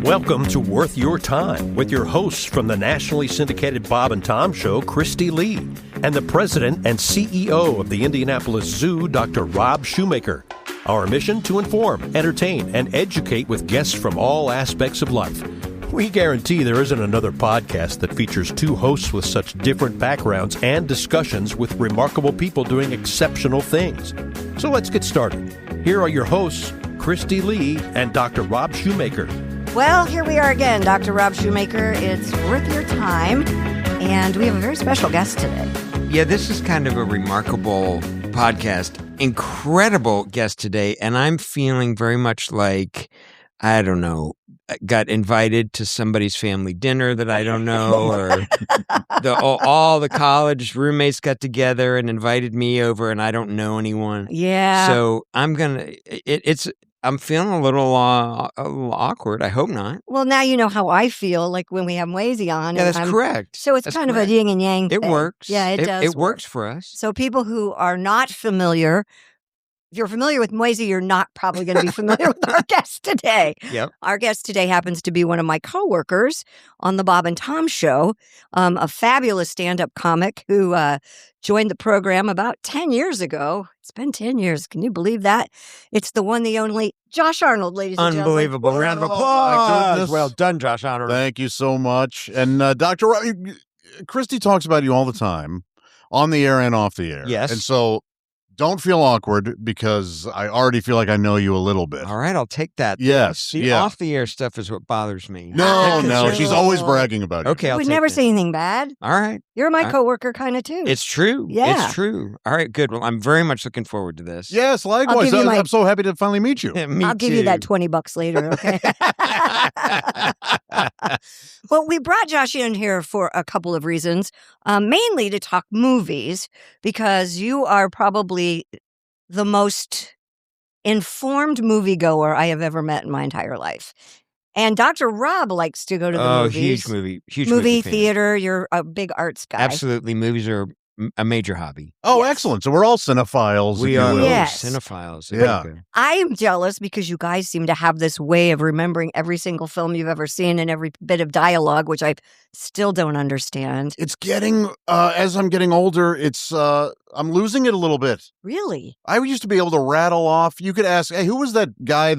Welcome to Worth Your Time with your hosts from the nationally syndicated Bob and Tom Show, Kristi Lee, and the president and CEO of the Indianapolis Zoo, Dr. Rob Shoemaker. Our mission to inform, entertain, and educate with guests from all aspects of life. We guarantee there isn't another podcast that features two hosts with such different backgrounds and discussions with remarkable people doing exceptional things. So let's get started. Here are your hosts, Kristi Lee and Dr. Rob Shoemaker. Well, here we are again, Dr. Rob Shoemaker. It's worth your time, and we have a very special guest today. Yeah, this is kind of a remarkable podcast. Incredible guest today, and I'm feeling very much like, I don't know, got invited to somebody's family dinner that I don't know, or all the college roommates got together and invited me over, and I don't know anyone. Yeah. So I'm feeling a little awkward. I hope not. Well, now you know how I feel, like when we have Moisey on. Yeah, that's correct. So it's kind of a yin and yang thing. It works. Yeah, it does. It works for us. So people who are not familiar, if you're familiar with Moisey, you're not probably going to be familiar with our guest today. Yep. Our guest today happens to be one of my coworkers on the Bob and Tom Show, a fabulous stand-up comic who joined the program about 10 years ago. It's been 10 years. Can you believe that? It's the one, the only Josh Arnold, ladies and gentlemen. Unbelievable. Round of applause. Well done, Josh Arnold. Thank you so much. And Dr. Kristi talks about you all the time, on the air and off the air. Yes. And so don't feel awkward because I already feel like I know you a little bit. All right, I'll take that. Yes. The yeah. off-the-air stuff is what bothers me. No. She's always bragging about it. Okay, I would never say anything bad. All right. You're my coworker kind of too. It's true. Yeah. It's true. All right, good. Well, I'm very much looking forward to this. Yes, likewise. I'm so happy to finally meet you. Me I'll give too. you that $20 later, okay? Well, we brought Josh in here for a couple of reasons, mainly to talk movies, because you are probably the most informed moviegoer I have ever met in my entire life. And Dr. Rob likes to go to the movies. Huge movie fan. Theater. You're a big arts guy. Absolutely. Movies are a major hobby. Oh, excellent. So we're all cinephiles. We if you are will. Yes. cinephiles. Yeah. I am jealous because you guys seem to have this way of remembering every single film you've ever seen and every bit of dialogue, which I still don't understand. It's getting, as I'm getting older, I'm losing it a little bit. Really? I used to be able to rattle off. You could ask, hey, who was that guy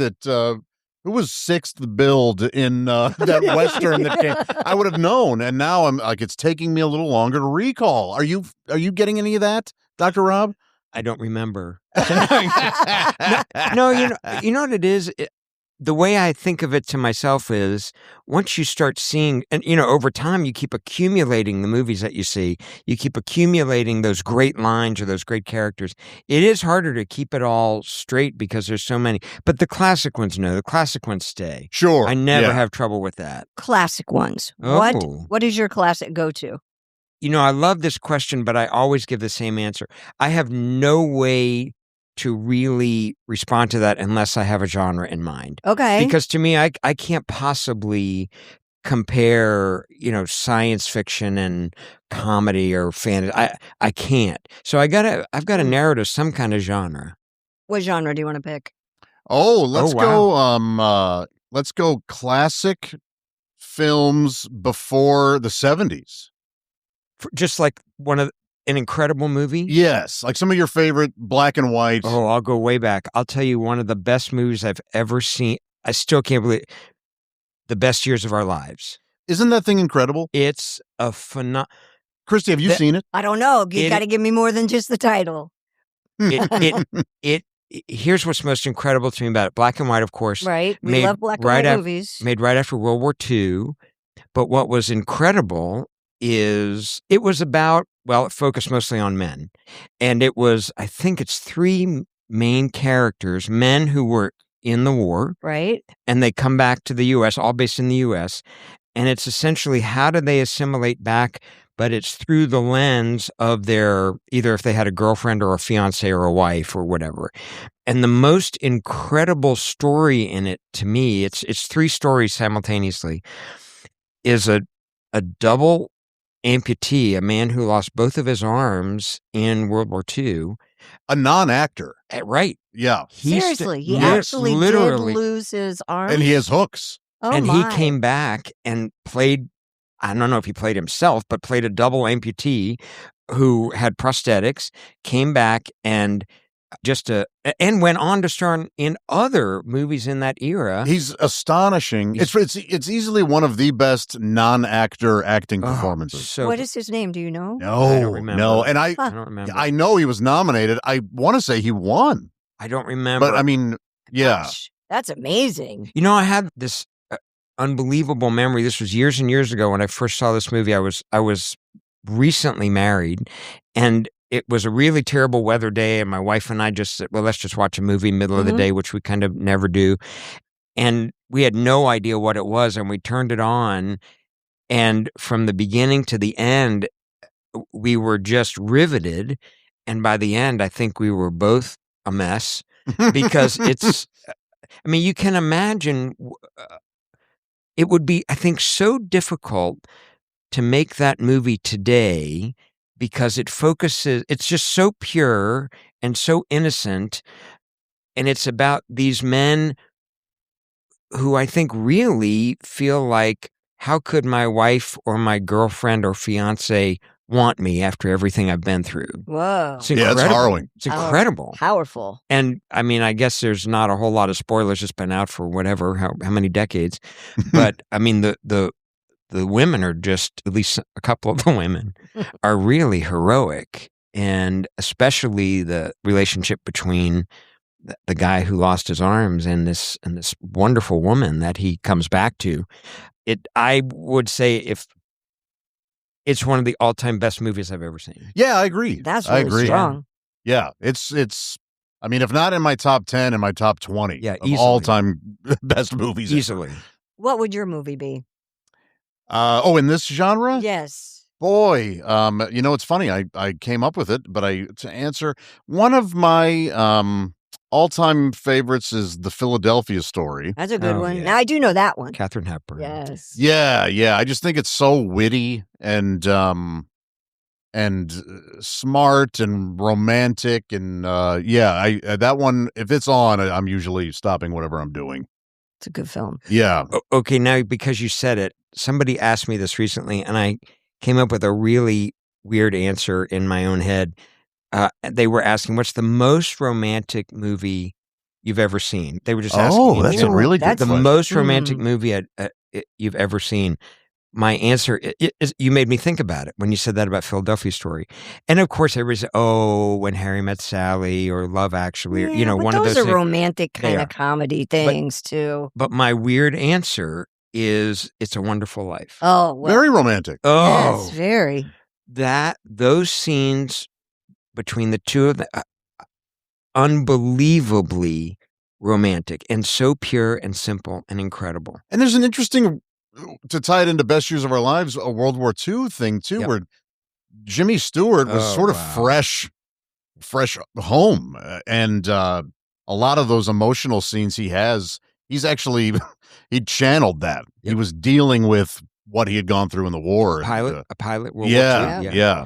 who was sixth billed in that Western that came? I would have known. And now I'm like, it's taking me a little longer to recall. Are you getting any of that, Dr. Rob? I don't remember. No, you know what it is? The way I think of it to myself is once you start seeing, and over time you keep accumulating the movies that you see, you keep accumulating those great lines or those great characters. It is harder to keep it all straight because there's so many. But the classic ones, the classic ones stay. Sure. I never have trouble with that. Classic ones. Oh. What is your classic go-to? I love this question, but I always give the same answer. I have no way to really respond to that unless I have a genre in mind. Okay. Because to me, I can't possibly compare, science fiction and comedy or fantasy. I can't. So I've got to narrow to some kind of genre. What genre do you want to pick? Oh, let's go classic films before the 70s. Just like an incredible movie? Yes, like some of your favorite black and white. Oh, I'll go way back. I'll tell you one of the best movies I've ever seen. I still can't believe it. The Best Years of Our Lives. Isn't that thing incredible? It's a phenomenal. Kristi, have you seen it? I don't know. You got to give me more than just the title. Here's what's most incredible to me about it. Black and white, of course. Right. We love black and white movies. Made right after World War II. But what was incredible is it was about, it focused mostly on men. And it was, I think it's three main characters, men who were in the war. Right. And they come back to the U.S., all based in the U.S. And it's essentially how do they assimilate back, but it's through the lens of their, either if they had a girlfriend or a fiance or a wife or whatever. And the most incredible story in it to me, it's three stories simultaneously, is a double amputee, a man who lost both of his arms in World War II. A non-actor. Right. Yeah. Seriously, he actually did lose his arms. And he has hooks. Oh and my. he came back and played, I don't know if he played himself, but played a double amputee who had prosthetics, came back and and went on to star in other movies in that era. He's astonishing. It's easily one of the best non-actor acting performances. So What is his name? Do you know? No, I don't remember. no, and I don't remember. I know he was nominated. I want to say he won, I don't remember. but I mean, yeah, Gosh, that's amazing. You know, I have this unbelievable memory. This was years and years ago when I first saw this movie. I was recently married, and it was a really terrible weather day, and my wife and I just said, well, let's just watch a movie middle of the day, which we kind of never do. And we had no idea what it was, and we turned it on, and from the beginning to the end, we were just riveted. And by the end, I think we were both a mess because you can imagine it would be, I think, so difficult to make that movie today because it's just so pure and so innocent. And it's about these men who I think really feel like, how could my wife or my girlfriend or fiance want me after everything I've been through? Whoa. It's incredible. it's harrowing. It's incredible. Powerful. And I mean, I guess there's not a whole lot of spoilers. It's been out for whatever, how many decades. But I mean, the women are just, at least a couple of the women, are really heroic. And especially the relationship between the guy who lost his arms and this wonderful woman that he comes back to. I would say if it's one of the all-time best movies I've ever seen. Yeah, I agree. That's I really agree. strong. Yeah, it's. I mean, if not in my top 10, in my top 20 of easily. all-time best movies. Easily. What would your movie be? In this genre? Yes. Boy, it's funny. I came up with it, but to answer, one of my all-time favorites is The Philadelphia Story. That's a good Oh, one. yeah. Now, I do know that one. Katharine Hepburn. Yes. Yeah. I just think it's so witty and smart and romantic and that one, if it's on, I'm usually stopping whatever I'm doing. It's a good film. Yeah. Okay, now because you said it, somebody asked me this recently, and I came up with a really weird answer in my own head. They were asking, what's the most romantic movie you've ever seen? They were just asking. Oh, that's a really good the question. most romantic movie you've ever seen. My answer is, you made me think about it when you said that about Philadelphia Story. And of course, everybody said, When Harry Met Sally or Love Actually, or, but one of those are things. romantic kind They of comedy things too. But my weird answer is It's a Wonderful Life. Oh, well, Very romantic. Oh, yes, very. those scenes between the two of them, unbelievably romantic and so pure and simple and incredible. And there's an interesting, to tie it into Best Years of Our Lives, a World War II thing too, where Jimmy Stewart was sort of fresh home. And a lot of those emotional scenes he's actually, he channeled that. He was dealing with what he had gone through in the war. A pilot World War II. Yeah.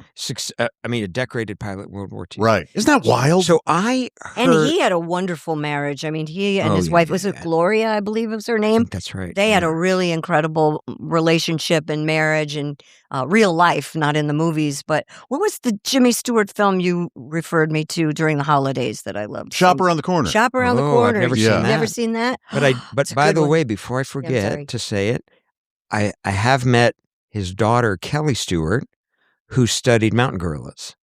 A decorated pilot World War II. Right. Isn't that wild? So I heard... And he had a wonderful marriage. I mean, he and his wife, was it Gloria, I believe was her name? That's right. They had a really incredible relationship and marriage and real life, not in the movies. But what was the Jimmy Stewart film you referred me to during the holidays that I loved? Shop Around the Corner. Shop Around the I've Corner. never You've seen that. never seen that? But by the way, before I forget to say it, I have met his daughter, Kelly Stewart, who studied mountain gorillas.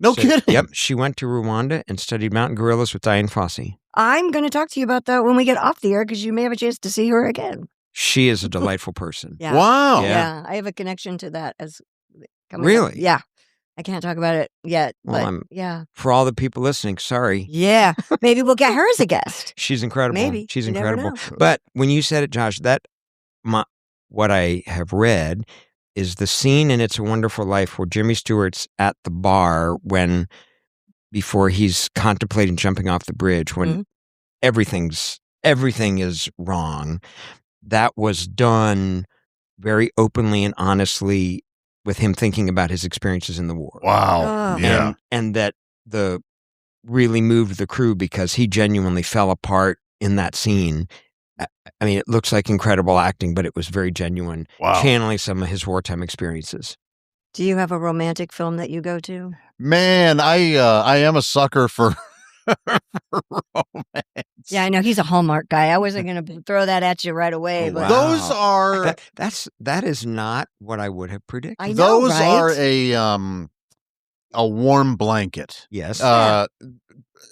No kidding. Yep. She went to Rwanda and studied mountain gorillas with Diane Fossey. I'm going to talk to you about that when we get off the air because you may have a chance to see her again. She is a delightful person. Yeah. Wow. Yeah. I have a connection to that as coming Really? up. Yeah. I can't talk about it yet. Well, but yeah. For all the people listening, sorry. Yeah. Maybe we'll get her as a guest. She's incredible. Maybe. She's You never incredible. know. But when you said it, Josh, what I have read is the scene in It's a Wonderful Life where Jimmy Stewart's at the bar before he's contemplating jumping off the bridge, when everything is wrong. That was done very openly and honestly with him thinking about his experiences in the war. Wow. Oh. Yeah. And that really moved the crew because he genuinely fell apart in that scene. I mean, it looks like incredible acting, but it was very genuine, Wow. channeling some of his wartime experiences. Do you have a romantic film that you go to? Man, I am a sucker for romance. Yeah, I know he's a Hallmark guy. I wasn't going to throw that at you right away, Oh, but wow. Those are That is not what I would have predicted. I know, those right? are a warm blanket. Yes.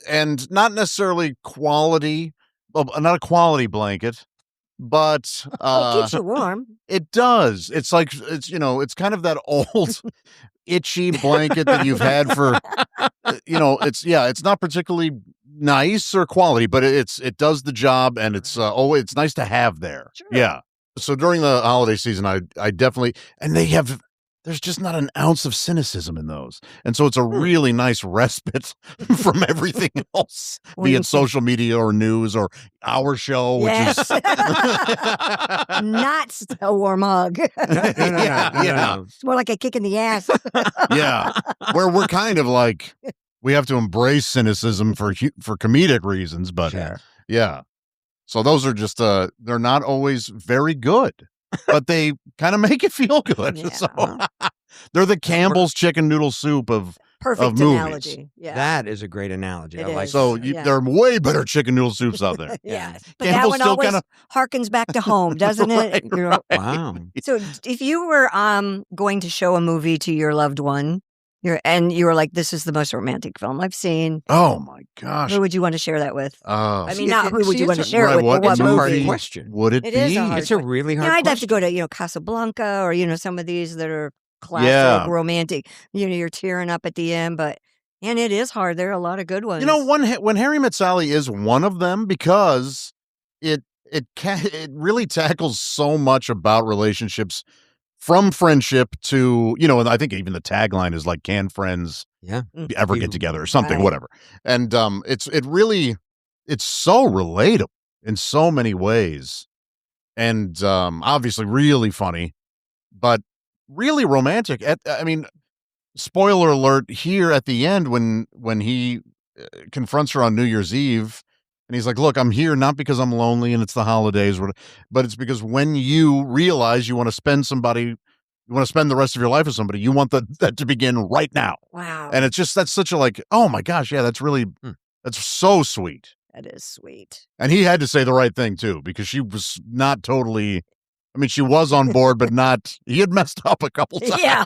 And not necessarily quality, not a quality blanket, but It keeps you warm. it does. It's like it's kind of that old itchy blanket that you've had for it's not particularly nice or quality, but it does the job, and it's nice to have there. Sure. Yeah. So during the holiday season, I definitely, and there's just not an ounce of cynicism in those. And so it's a really nice respite from everything else, be it social media or news or our show, which is not a warm hug. Yeah. It's more like a kick in the ass. Yeah. Where we're kind of like, we have to embrace cynicism for comedic reasons, but yeah. So those are just they're not always very good, but they kind of make it feel good. Yeah. So they're the Campbell's chicken noodle soup of Perfect movies. analogy. Yeah. That is a great analogy. It I like is. So that. there are way better chicken noodle soups out there. Yeah. But Campbell's that one still always kinda- harkens back to home, doesn't it? Right, You know? Wow. So if you were going to show a movie to your loved one, and you were like, this is the most romantic film I've seen, Oh my gosh. who would you want to share that with? I See, mean, not who would you it's want to a- share it right, with, what but what It's a hard movie? question. Would it It be? is a hard It's a really hard Yeah, I'd question. have to go to, Casablanca or, some of these that are classic, Yeah. romantic, you're tearing up at the end, and it is hard. There are a lot of good ones. When Harry Met Sally is one of them, because it really tackles so much about relationships, from friendship to, and I think even the tagline is like, can friends Yeah. ever get together or something, Right. whatever. And it's so relatable in so many ways, and obviously really funny, but really romantic. I mean, spoiler alert here at the end when he confronts her on New Year's Eve, and he's like, look, I'm here not because I'm lonely and it's the holidays, but it's because when you realize you want to spend the rest of your life with somebody, you want that to begin right now. Wow. And it's just, that's such a like, oh my gosh, yeah, that's really, that's so sweet. That is sweet. And he had to say the right thing too, because she was not totally, I mean, she was on board, but he had messed up a couple times. Yeah.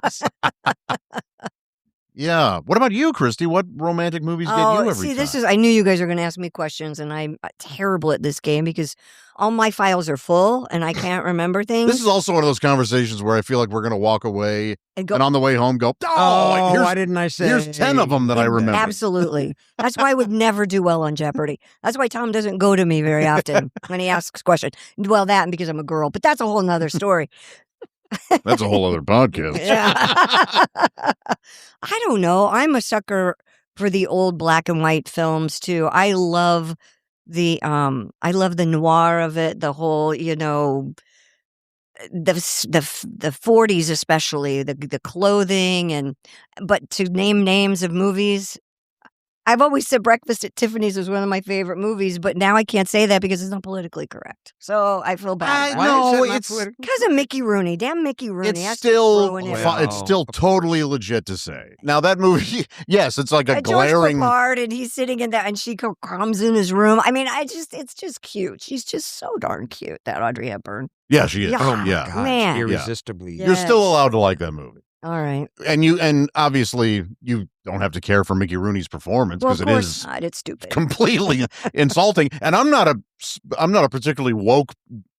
Yeah. What about you, Kristi? What romantic movies get you every time? I knew you guys were going to ask me questions, and I'm terrible at this game because all my files are full and I can't remember things. This is also one of those conversations where I feel like we're going to walk away and go, and on the way home go, why didn't I say? here's 10 of them that I remember. Absolutely. That's why I would never do well on Jeopardy. That's why Tom doesn't go to me very often when he asks questions. Well, that and because I'm a girl, but that's a whole nother story. That's a whole other podcast. Yeah. I don't know. I'm a sucker for the old black and white films too. I love the noir of it, the whole, the 40s especially, the clothing, but to name names of movies, I've always said Breakfast at Tiffany's was one of my favorite movies, but now I can't say that because it's not politically correct. So I feel bad. Because of Mickey Rooney. Damn Mickey Rooney. It's still totally legit to say. Now that movie, yes, it's like a glaring. George Papard, and he's sitting in that, and she comes in his room. I mean, it's just cute. She's just so darn cute, that Audrey Hepburn. Yeah, she is. Yeah. Oh my Yeah. God, Man. irresistibly. Yeah. You're still allowed to like that movie. All right. And obviously you don't have to care for Mickey Rooney's performance, because Well, of course not. It's stupid. completely insulting. And I'm not a particularly woke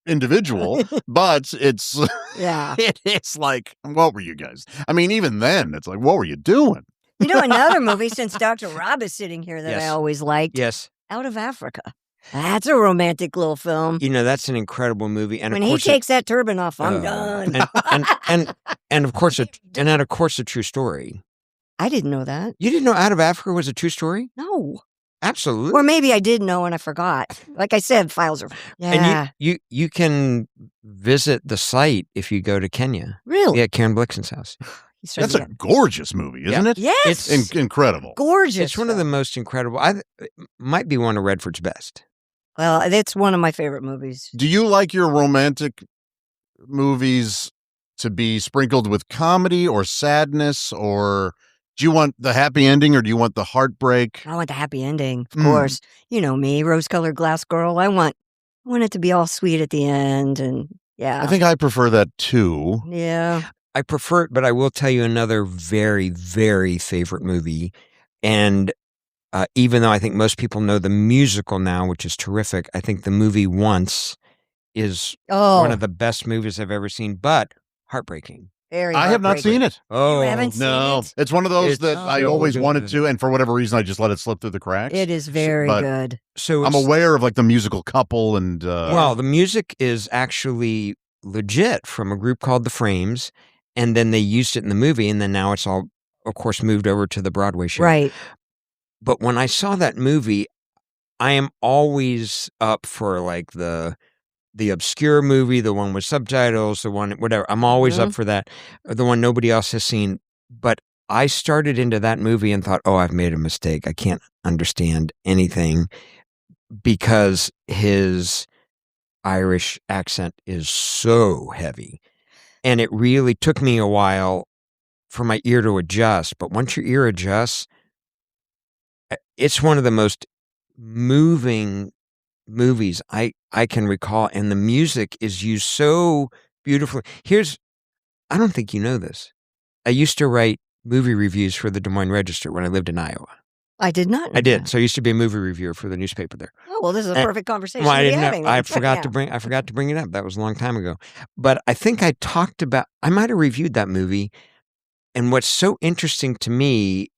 individual, but it's Yeah. it's like, what were you guys? I mean, even then, it's like, what were you doing? Another movie, since Dr. Rob is sitting here, that I Yes. always liked. Yes. Out of Africa. That's a romantic little film. That's an incredible movie. And When of he course takes that turban off, I'm done. And of course, a true story. I didn't know that. You didn't know Out of Africa was a true story? No. Absolutely. Or maybe I did know and I forgot. Like I said, files are. Yeah. And you can visit the site if you go to Kenya. Really? Yeah, Karen Blixen's house. That's a gorgeous movie, isn't it? Yes. It's incredible. Gorgeous. It's one of the most incredible. It might be one of Redford's best. Well, it's one of my favorite movies. Do you like your romantic movies to be sprinkled with comedy or sadness, or do you want the happy ending or do you want the heartbreak? I want the happy ending, of course. You know me, rose-colored glass girl. I want it to be all sweet at the end, and yeah. I think I prefer that too. Yeah. I prefer it, but I will tell you another very, very favorite movie. And even though I think most people know the musical now, which is terrific, I think the movie Once is one of the best movies I've ever seen, but heartbreaking. Very I have not seen it. Oh, You haven't seen No, it? it's one of those that I so always good. wanted to, and for whatever reason, I just let it slip through the cracks. It is very But good. So I'm aware of like the musical couple and well, the music is actually legit from a group called The Frames, and then they used it in the movie, and then now it's all, of course, moved over to the Broadway show. Right. But when I saw that movie, I am always up for like the obscure movie, the one with subtitles, the one whatever. I'm always up for that, the one nobody else has seen. But I started into that movie and thought, oh, I've made a mistake. I can't understand anything because his Irish accent is so heavy. And it really took me a while for my ear to adjust. But once your ear adjusts, it's one of the most moving movies I can recall. And the music is used so beautifully. I don't think you know this. I used to write movie reviews for the Des Moines Register when I lived in Iowa. I did not know I did. that. So I used to be a movie reviewer for the newspaper there. Oh, well, this is a perfect conversation Well, I to be didn't know. having. I forgot to bring it up. That was a long time ago. But I think I might have reviewed that movie. And what's so interesting to me,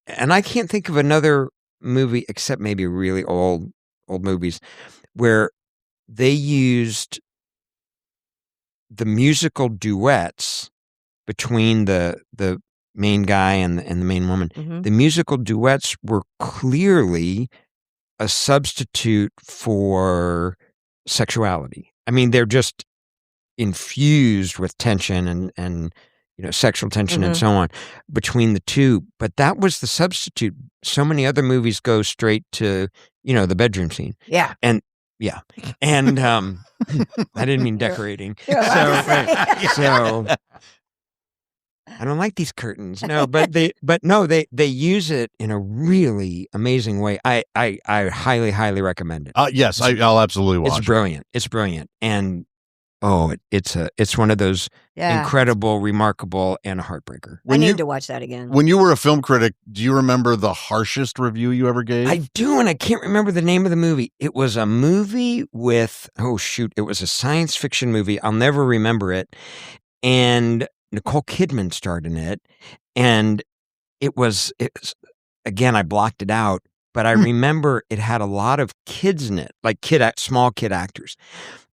and I can't think of another movie except maybe really old movies where they used the musical duets between the main guy and the main woman. Mhm. The musical duets were clearly a substitute for sexuality. I mean, they're just infused with tension and sexual tension and so on between the two. But that was the substitute. So many other movies go straight to, the bedroom scene. Yeah. And yeah. And I didn't mean decorating. You're allowed to say. So I don't like these curtains. No, but they use it in a really amazing way. I highly, highly recommend it. Yes, I'll absolutely watch. It's brilliant. It's brilliant. And it's one of those Yeah. incredible, remarkable, and a heartbreaker. I need to watch that again. When you were a film critic, do you remember the harshest review you ever gave? I do, and I can't remember the name of the movie. It was a movie with, it was a science fiction movie. I'll never remember it. And Nicole Kidman starred in it. And it was again, I blocked it out, but I remember it had a lot of kids in it, like small kid actors.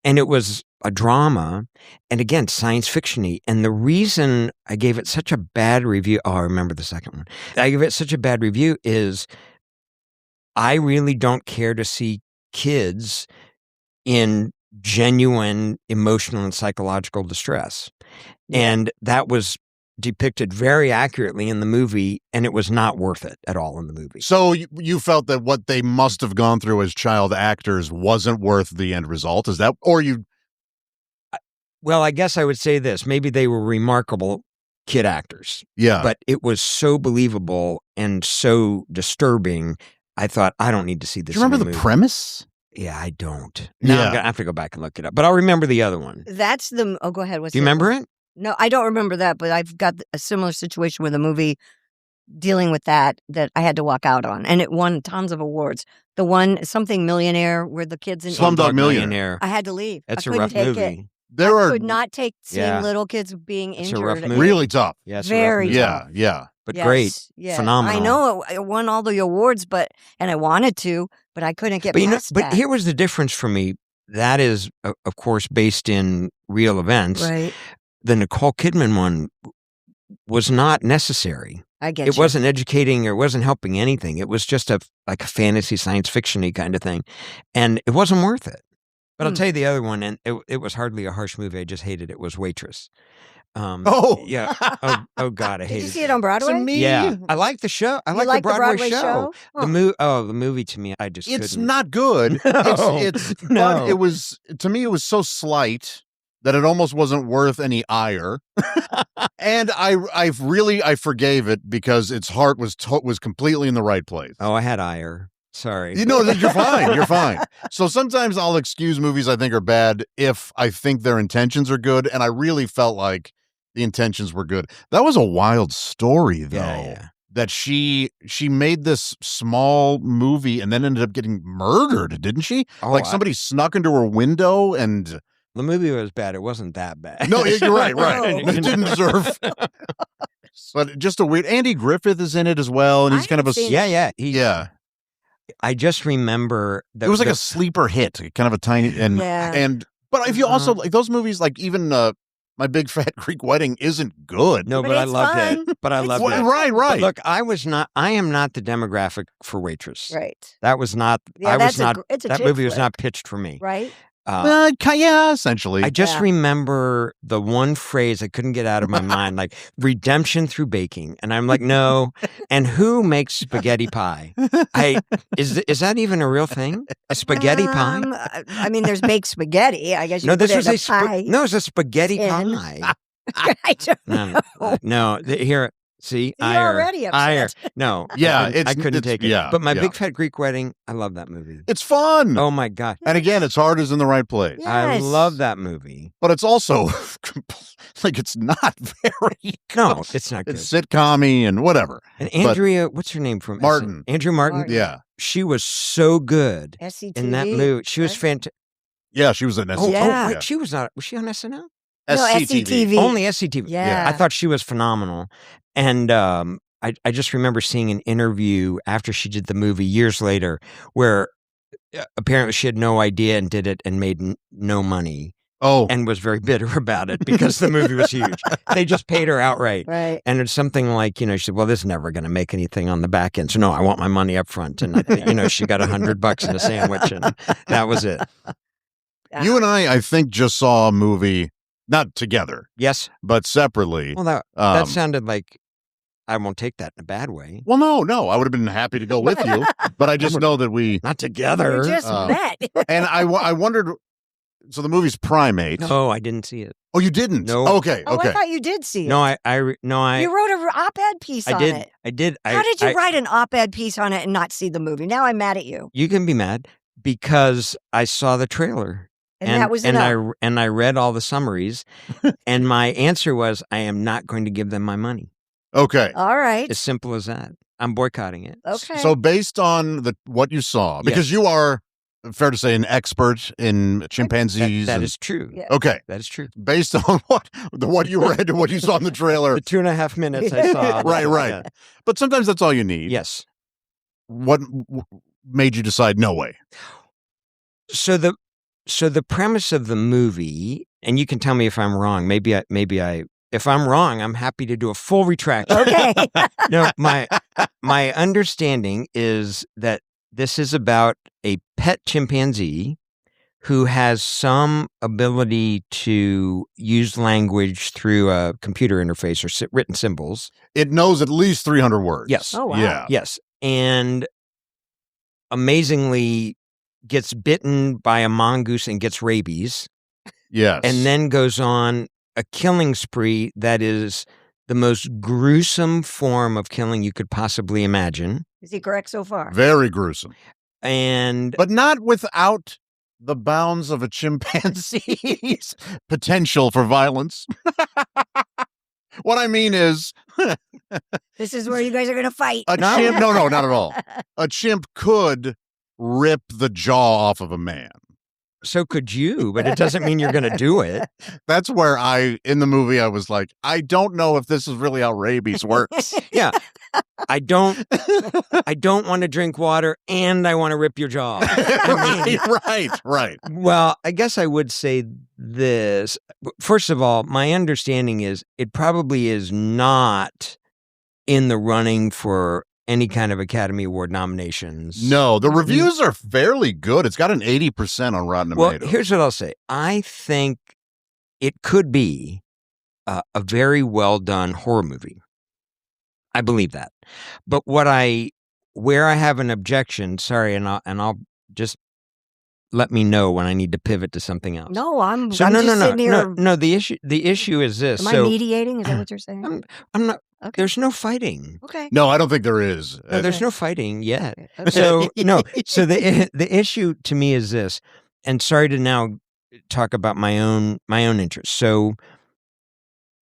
And it was a drama, and again, science fiction-y. And the reason I gave it such a bad review, I remember the second one. I gave it such a bad review is I really don't care to see kids in genuine emotional and psychological distress. Yeah. And that was depicted very accurately in the movie, and it was not worth it at all in the movie. So you felt that what they must have gone through as child actors wasn't worth the end result? Is that, or you... Well, I guess I would say this. Maybe they were remarkable kid actors. Yeah. But it was so believable and so disturbing, I thought, I don't need to see this. Do you remember the movie. premise? Yeah, I don't. Now Yeah. I'm going to have to go back and look it up. But I'll remember the other one. That's the. Oh, go ahead. What's Do you remember it? No, I don't remember that, but I've got a similar situation with a movie dealing with that I had to walk out on, and it won tons of awards. The one, something Millionaire, where the kids in Slumdog Millionaire. I had to leave. That's I a couldn't rough take movie. It. There I are could not take seeing Yeah. little kids being It's a injured. rough movie. really tough. Yeah, it's Very a rough movie. Yeah. But Yes, great. yes. Phenomenal. I know it won all the awards, and I wanted to, but I couldn't get But, past but that. here was the difference for me. That is, of course, based in real events. Right. The Nicole Kidman one was not necessary. I get It you. wasn't educating or it wasn't helping anything. It was just like a fantasy science fiction-y kind of thing. And it wasn't worth it. But I'll tell you the other one, and it was hardly a harsh movie. I just hated it, was Waitress. Yeah. Oh God, I hate Did you it. see it on Broadway? To me, Yeah, I like the show. I You like like the Broadway show? The movie to me, I just it's couldn't. not good. No. It's No. but it was, to me, it was so slight that it almost wasn't worth any ire. And I forgave it because its heart was completely in the right place. Oh, I had ire. Sorry. You know, you're fine. You're fine. So sometimes I'll excuse movies I think are bad if I think their intentions are good, and I really felt like the intentions were good. That was a wild story, though. Yeah. That she made this small movie and then ended up getting murdered, didn't she? Oh, Like somebody snuck into her window and. The movie was bad. It wasn't that bad. No, you're right. No. It didn't deserve. But just a weird. Andy Griffith is in it as well, and he's I kind of a. haven't seen Yeah. Yeah. I just remember that It was like a sleeper hit, kind of a tiny Yeah. but if you also like those movies, like even My Big Fat Greek Wedding isn't good. No, But but I it's loved fun. it. But I loved Well, it. right. But look, I am not the demographic for Waitress. Right. That was not. Yeah, I was that's not. it's a That chick movie was flick, not pitched for me. right. Yeah, essentially. I just Yeah. remember the one phrase I couldn't get out of my mind, like redemption through baking, and I'm like, no. And who makes spaghetti pie? Is that even a real thing? A spaghetti pie? I mean, there's baked spaghetti. I guess you No, put this it was in a pie. no, it's a spaghetti tin. pie. I don't know. Here. See, You're ire, already upset. ire. No, Yeah, I couldn't take it. yeah, But My yeah. Big Fat Greek Wedding, I love that movie. It's fun. Oh my God, And again, its heart is in the right place. I Yes. love that movie. But it's also like it's not very No, good. it's not good. It's sitcom-y and whatever. And Andrea, what's her name from Martin. Andrew Martin. Martin. Yeah. She was so good SCTV. in that movie. She was right? fantastic. Yeah, she was in SCTV. Yeah. wait, she was not. Was she on SNL? No, SCTV. Only SCTV. Yeah. I thought she was phenomenal. And I just remember seeing an interview after she did the movie years later where apparently she had no idea and did it and made no money Oh, and was very bitter about it because the movie was huge. They just paid her outright. Right. And it's something like, she said, well, this is never going to make anything on the back end. So no, I want my money up front. And, she got $100 in a sandwich and that was it. you and I think, just saw a movie, not together, Yes. but separately. Well, that sounded like, I won't take that in a bad way. Well, no, I would have been happy to go with you, but I just know that we. Not together. We just met. And I wondered. So the movie's Primate. No, I didn't see it. Oh, you didn't? No. Okay. Oh, I thought you did see it. No, I You wrote an op-ed piece I on did. it. I did. How did you write an op-ed piece on it and not see the movie? Now I'm mad at you. You can be mad because I saw the trailer. And that was enough. I read all the summaries, and my answer was, I am not going to give them my money. Okay. All right. As simple as that. I'm boycotting it. Okay. So based on what you saw, because you are, fair to say, an expert in chimpanzees. That is true. Yeah. Okay. That is true. Based on what you read and what you saw in the trailer. The 2.5 minutes I saw. Right. Yeah. But sometimes that's all you need. Yes. What made you decide no way? So the premise of the movie, and you can tell me if I'm wrong. Maybe if I'm wrong, I'm happy to do a full retraction. Okay. No, my understanding is that this is about a pet chimpanzee who has some ability to use language through a computer interface or written symbols. It knows at least 300 words. Yes. Oh, wow. Yeah. Yes. And amazingly gets bitten by a mongoose and gets rabies. Yes. And then goes on a killing spree that is the most gruesome form of killing you could possibly imagine. Is he correct so far? Very gruesome. And But not without the bounds of a chimpanzee's potential for violence. What I mean is, This is where you guys are going to fight. a chimp, no, not at all. A chimp could rip the jaw off of a man. so could you, but it doesn't mean you're going to do it. That's where in the movie, I was like, I don't know if this is really how rabies works. Yeah. I don't want to drink water and I want to rip your jaw. Right. Well, I guess I would say this. First of all, my understanding is it probably is not in the running for any kind of Academy Award nominations. No, the reviews are fairly good. It's got an 80% on Rotten Well, Tomatoes. here's what I'll say. I think it could be a very well done horror movie. I believe that. But where I have an objection, sorry, and I'll just let me know when I need to pivot to something else. No, I'm So I'm no, just no, no, sitting here. no. The issue is this. Am I So mediating? Is that what you're saying? I'm not. Okay. There's no fighting. Okay. No, I don't think there is. No, there's no fighting yet. Okay. So no. So the issue to me is this, and sorry to now talk about my own interests. So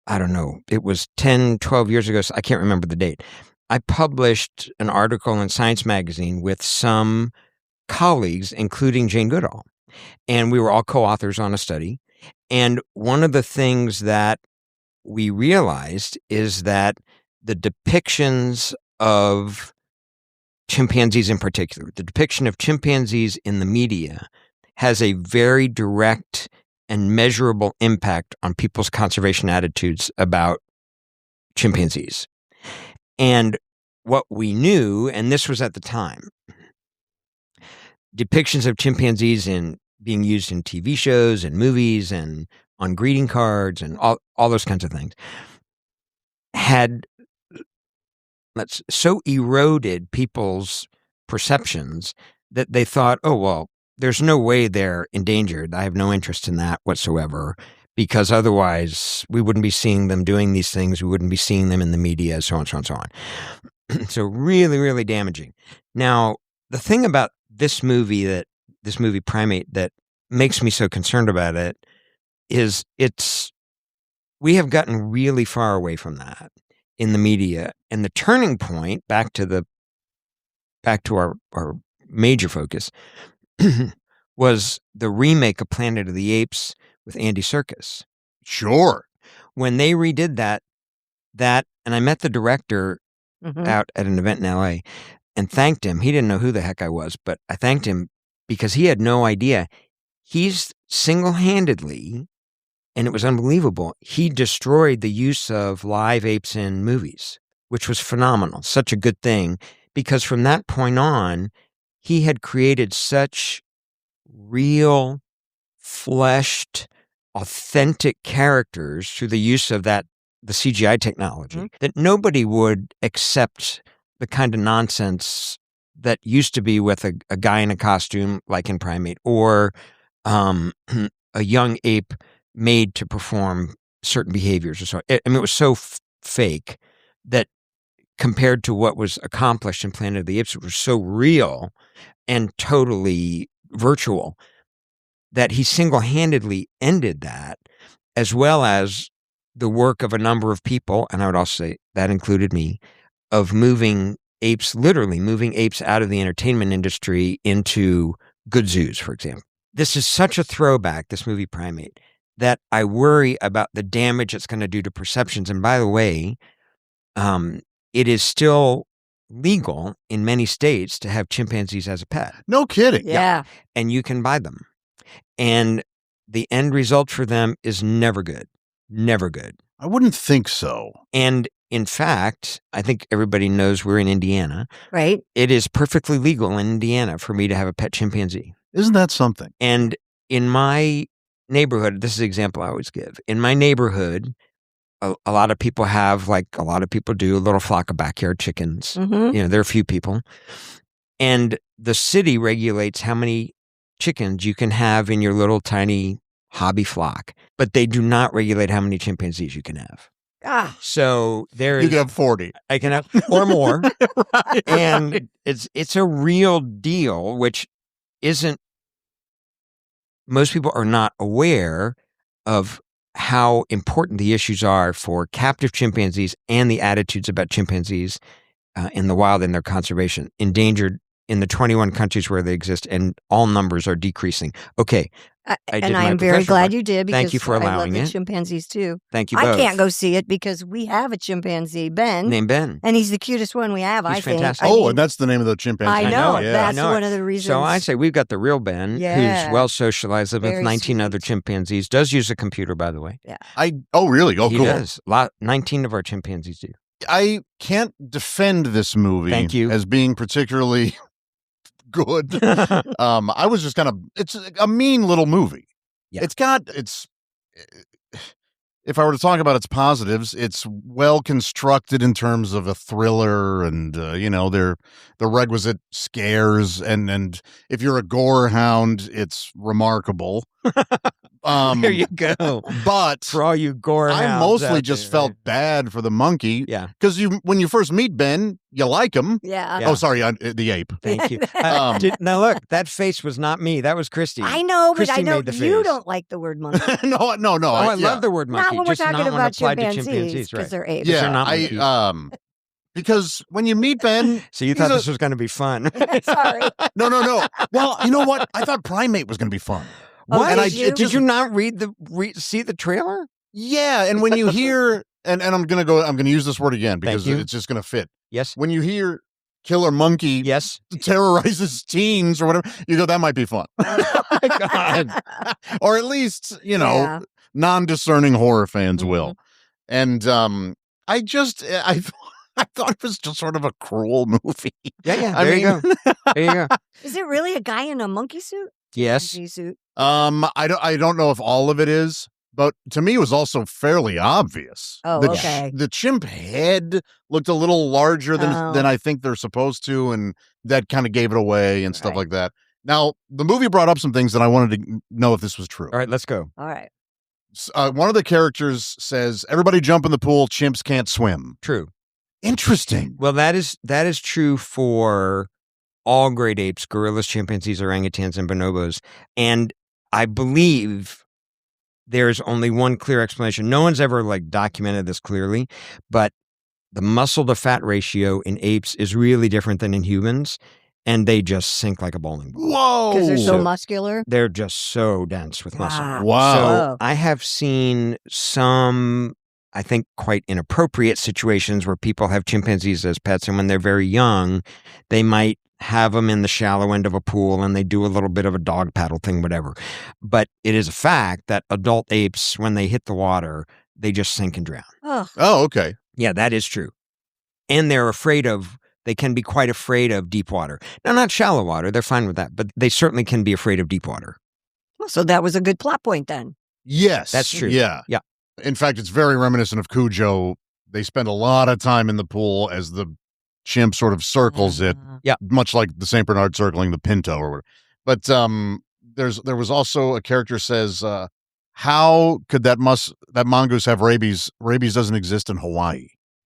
I don't know. It was 10, 12 years ago. So I can't remember the date. I published an article in Science Magazine with some colleagues, including Jane Goodall, and we were all co-authors on a study. And one of the things that we realized is that the depictions of chimpanzees in particular, the depiction of chimpanzees in the media has a very direct and measurable impact on people's conservation attitudes about chimpanzees. And what we knew, and this was at the time, depictions of chimpanzees being used in TV shows and movies and on greeting cards and all those kinds of things had so eroded people's perceptions that they thought, oh, well, there's no way they're endangered. I have no interest in that whatsoever, because otherwise we wouldn't be seeing them doing these things. We wouldn't be seeing them in the media, so on, so on, so on. So really, really damaging. Now, the thing about this movie Primate, that makes me so concerned about it is we have gotten really far away from that in the media. And the turning point back to our major focus was the remake of Planet of the Apes with Andy Serkis. Sure. When they redid that, and I met the director out at an event in LA and thanked him. He didn't know who the heck I was, but I thanked him because he had no idea. He's single-handedly, and it was unbelievable, he destroyed the use of live apes in movies, which was phenomenal. Such a good thing, because from that point on, he had created such real, fleshed, authentic characters through the use of the CGI technology that nobody would accept the kind of nonsense that used to be with a guy in a costume, like in Primate, or a young ape made to perform certain behaviors or so. I mean, it was so fake that compared to what was accomplished in Planet of the Apes, it was so real and totally virtual that he single-handedly ended that, as well as the work of a number of people, and I would also say that included me, of literally moving apes out of the entertainment industry into good zoos, for example. This is such a throwback, this movie Primate, that I worry about the damage it's going to do to perceptions. And by the way, it is still legal in many states to have chimpanzees as a pet. No kidding. Yeah. And you can buy them. And the end result for them is never good. Never good. I wouldn't think so. And in fact, I think everybody knows we're in Indiana. Right. It is perfectly legal in Indiana for me to have a pet chimpanzee. Isn't that something? And in my neighborhood, this is the example I always give. In my neighborhood, a lot of people have, like a lot of people do, a little flock of backyard chickens. There are a few people. And the city regulates how many chickens you can have in your little tiny hobby flock, but they do not regulate how many chimpanzees you can have. So you can have 40. I can have or more. Right. And it's a real deal, which isn't, most people are not aware of how important the issues are for captive chimpanzees and the attitudes about chimpanzees in the wild and their conservation. Endangered in the 21 countries where they exist, and all numbers are decreasing. Okay. And I am very glad you did, because thank you for allowing I love it. the chimpanzees too. Thank you both. I can't go see it because we have a chimpanzee, Ben. Named Ben. And he's the cutest one we have, I think. Fantastic. And that's the name of the chimpanzee. I know. Yeah. That's one of the reasons. So I say we've got the real Ben, Yeah. who's well socialized, living with Very 19 sweet. other chimpanzees, does use a computer, by the way. Yeah. Oh, really? Oh, He cool. does. 19 of our chimpanzees do. I can't defend this movie Thank you. as being particularly good. I was just it's a mean little movie. Yeah. if I were to talk about its positives, it's well constructed in terms of a thriller and, the requisite scares. And if you're a gore hound, it's remarkable. There you go. But For all you gore I hounds mostly out just there, felt right? bad for the monkey. Yeah. Because when you first meet Ben, you like him. Yeah. Yeah. Oh, sorry, the ape. Thank you. Um, Now look, that face was not me. That was Christy. I know, but Christy I know made the you face. don't like the word monkey. no. Oh, I love the word monkey. Not when we're just talking not when about applied to chimpanzees, chimpanzees, because right? they're apes. they're Yeah, not monkeys. because when you meet Ben, So you he's thought a- this was going to be fun. Sorry. no. Well, you know what? I thought Primate was going to be fun. Oh, What? did And you? Did you not see the trailer? Yeah, and when you hear, and I'm gonna use this word again because you. it's just gonna fit. Yes. When you hear Killer Monkey Yes. terrorizes teens or whatever, you go, that might be fun. Oh my God. Or at least, Yeah. non-discerning horror fans Mhm. will. And I thought it was just sort of a cruel movie. Yeah. I There you mean- go. There you go. Is it really a guy in a monkey suit? Yes. Monkey suit. I don't know if all of it is, but to me it was also fairly obvious. Oh, the, okay. The chimp head looked a little larger than Oh. I think they're supposed to, and that kind of gave it away and stuff Right. like that. Now, the movie brought up some things that I wanted to know if this was true. All right, let's go. All right. One of the characters says, "Everybody jump in the pool. Chimps can't swim." True. Interesting. Well, that is true for all great apes, gorillas, chimpanzees, orangutans, and bonobos. And I believe there's only one clear explanation. No one's ever documented this clearly, but the muscle to fat ratio in apes is really different than in humans, and they just sink like a bowling ball. Whoa. Because they're so muscular. They're just so dense with muscle. Wow. Wow. So I have seen some, I think, quite inappropriate situations where people have chimpanzees as pets, and when they're very young, they might have them in the shallow end of a pool and they do a little bit of a dog paddle thing, whatever. But it is a fact that adult apes, when they hit the water, they just sink and drown. Oh, Oh, okay. Yeah, that is true. And they can be quite afraid of deep water. Now, not shallow water, they're fine with that, but they certainly can be afraid of deep water. so that was a good plot point then. Yes. That's true. Yeah. Yeah. In fact, it's very reminiscent of Cujo. They spend a lot of time in the pool as the chimp sort of circles it, much like the St. Bernard circling the Pinto or whatever. But there was also a character says, how could that mongoose have rabies? Rabies doesn't exist in Hawaii.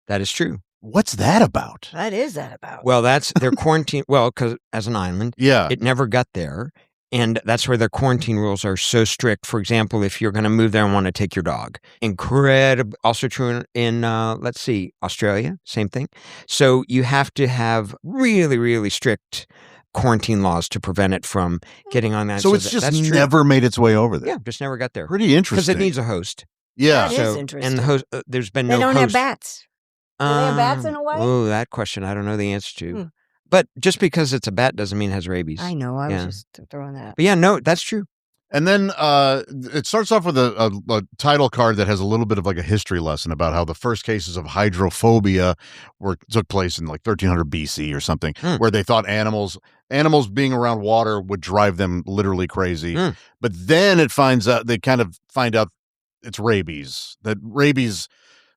That is true. What's that about? What is that about? Well, that's their quarantine. Well, because as an island, Yeah. it never got there. And that's where their quarantine rules are so strict. For example, if you're going to move there and want to take your dog, incredible. Also true in let's see, Australia, same thing. So you have to have really, really strict quarantine laws to prevent it from getting on that. So it's that's just true. never made its way over there. Yeah, just never got there. Pretty Because interesting. it needs a host. Yeah. That is interesting. And the host, there's been They no don't have host. bats. Do they have bats in Hawaii? Oh, that question I don't know the answer to. Hmm. But just because it's a bat doesn't mean it has rabies. I know. I Yeah. was just throwing that. But yeah, no, that's true. And then it starts off with a title card that has a little bit of a history lesson about how the first cases of hydrophobia took place in 1300 BC or something, where they thought animals being around water would drive them literally crazy. But then they kind of find out it's rabies.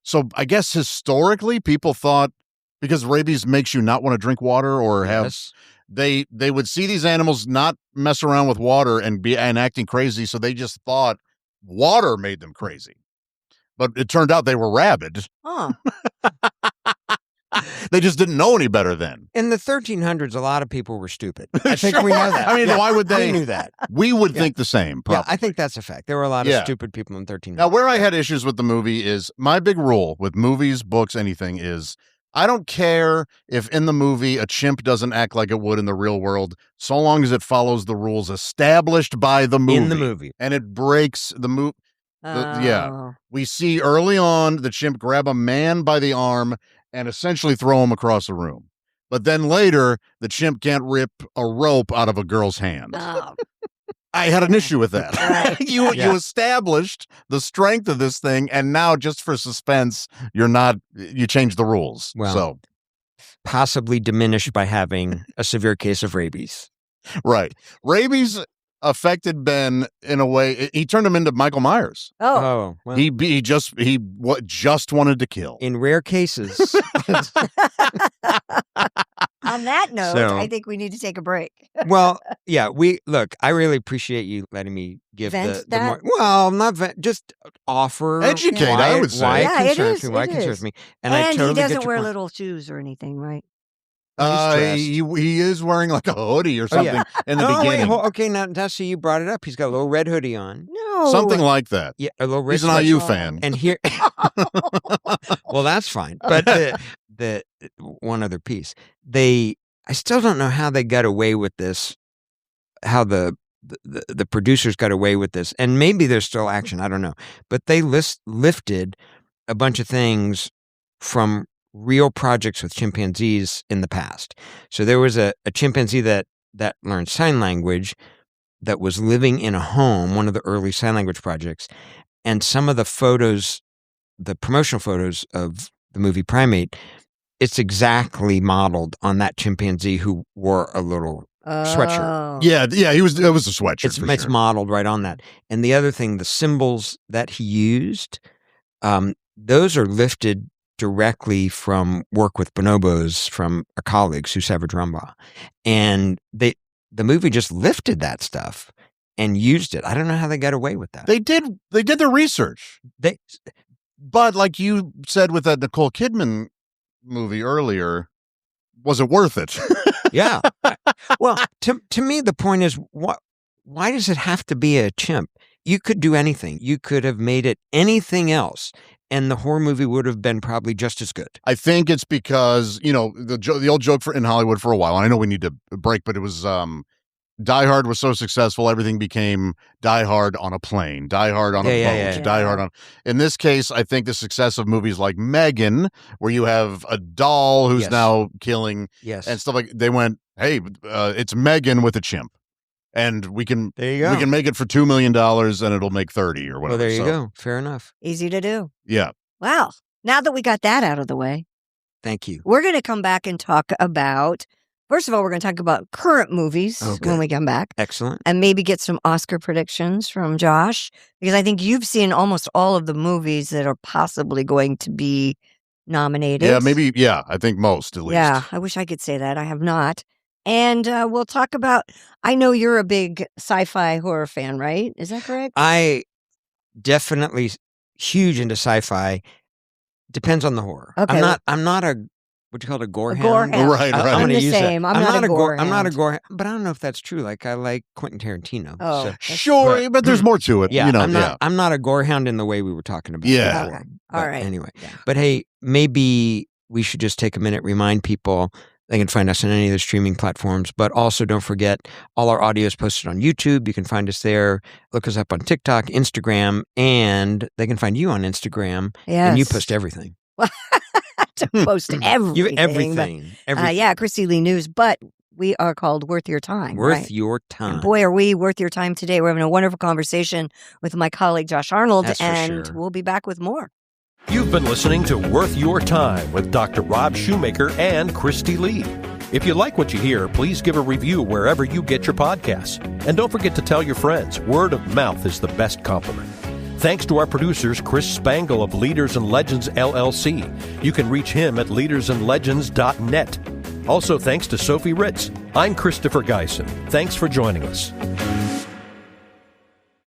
So I guess historically people thought, because rabies makes you not want to drink water or have. Yes. They would see these animals not mess around with water and acting crazy, so they just thought water made them crazy. But it turned out they were rabid. Oh, They just didn't know any better then. In the 1300s, a lot of people were stupid. I think we know that. I mean, why would they? We knew that. We would think the same. Yeah, Probably. I think that's a fact. There were a lot of Yeah. stupid people in 1300s. Now, where I had issues with the movie is my big rule with movies, books, anything is I don't care if in the movie a chimp doesn't act like it would in the real world, so long as it follows the rules established by the movie. In the movie. And it breaks the movie. Yeah. Oh. We see early on the chimp grab a man by the arm and essentially throw him across the room. But then later, the chimp can't rip a rope out of a girl's hand. Oh. I had an issue with that. Right. You Yeah. established the strength of this thing, and now just for suspense, you change the rules. Well. So, Possibly diminished by having a severe case of rabies. right. Rabies, affected Ben in a way. He turned him into Michael Myers. Oh, well, He just wanted to kill. in rare cases. on that note, So- I think we need to take a break. Well, yeah, I really appreciate you letting me give Vent the that? more, well, not vent, just offer Educate, I would say. why Yeah, it it concerns is, me, why it it concerns is. me, and I And totally he get doesn't your wear point. little shoes or anything, right? He is wearing like a hoodie or something yeah. in the Oh, wait, beginning. okay, now see, you brought it up. He's got a little red hoodie on. No. Something like that. Yeah, a little red He's an sweatshirt. IU fan. And here, well, that's fine. But the one other piece, I still don't know how they got away with this. How the producers got away with this, and maybe there's still action. I don't know, but they lifted a bunch of things from real projects with chimpanzees in the past. So there was a chimpanzee that learned sign language that was living in a home, one of the early sign language projects, and some of the photos, the promotional photos of the movie Primate, it's exactly modeled on that chimpanzee who wore a little sweatshirt. Oh. Yeah, it was a sweatshirt. for It's sure. modeled right on that. And the other thing, the symbols that he used, those are lifted directly from work with bonobos from a colleague, Sue Savage-Rumbaugh. And the movie just lifted that stuff and used it. I don't know how they got away with that. They did their research. But like you said with that Nicole Kidman movie earlier, was it worth it? Yeah. Well, to me, the point is, why does it have to be a chimp? You could do anything. You could have made it anything else, and the horror movie would have been probably just as good. I think it's because, the old joke in Hollywood for a while, and I know we need to break, but it was Die Hard was so successful, everything became Die Hard on a plane, Die Hard on a boat, Yeah. Die Hard on... In this case, I think the success of movies like Megan, where you have a doll who's Yes. now killing Yes. and stuff they went, hey, it's Megan with a chimp. And we can There you go. make it for $2 million and it'll make 30 or whatever. Well, there you So, go. Fair enough. Easy to do. Yeah. Well, now that we got that out of the way, Thank you. we're going to come back and talk about, first of all, we're going to talk about current movies Okay. when we come back. Excellent. And maybe get some Oscar predictions from Josh, because I think you've seen almost all of the movies that are possibly going to be nominated. Yeah, maybe. Yeah, I think most at least. Yeah, I wish I could say that. I have not. And we'll talk about, I know you're a big sci-fi horror fan, right? Is that correct? I definitely huge into sci-fi. Depends on the horror. Okay. I'm not a what do you call it, a gore A hound? gore hound. Right, I'm right. I'm gonna the use that. same. I'm not a gore I'm not a hound. gore, but I don't know if that's true. Like I like Quentin Tarantino. Oh, so- that's- Sure, but there's more to it. yeah, I'm I'm not a gore hound in the way we were talking about. Yeah. before. Okay. But All right. Anyway, Yeah. but hey, maybe we should just take a minute, remind people they can find us on any of the streaming platforms, but also don't forget all our audio is posted on YouTube. You can find us there. Look us up on TikTok, Instagram, and they can find you on Instagram. Yes. And you post everything. to post everything. You but, everything. yeah, Kristi Lee News, but we are called Worth Your Time. Worth right? your time. And boy, are we worth your time today. We're having a wonderful conversation with my colleague, Josh Arnold, That's for and sure. we'll be back with more. You've been listening to Worth Your Time with Dr. Rob Shoemaker and Kristi Lee. If you like what you hear, please give a review wherever you get your podcasts. And don't forget to tell your friends. Word of mouth is the best compliment. Thanks to our producers, Chris Spangle of Leaders and Legends, LLC. You can reach him at leadersandlegends.net. Also, thanks to Sophie Ritz. I'm Christopher Geisen. Thanks for joining us.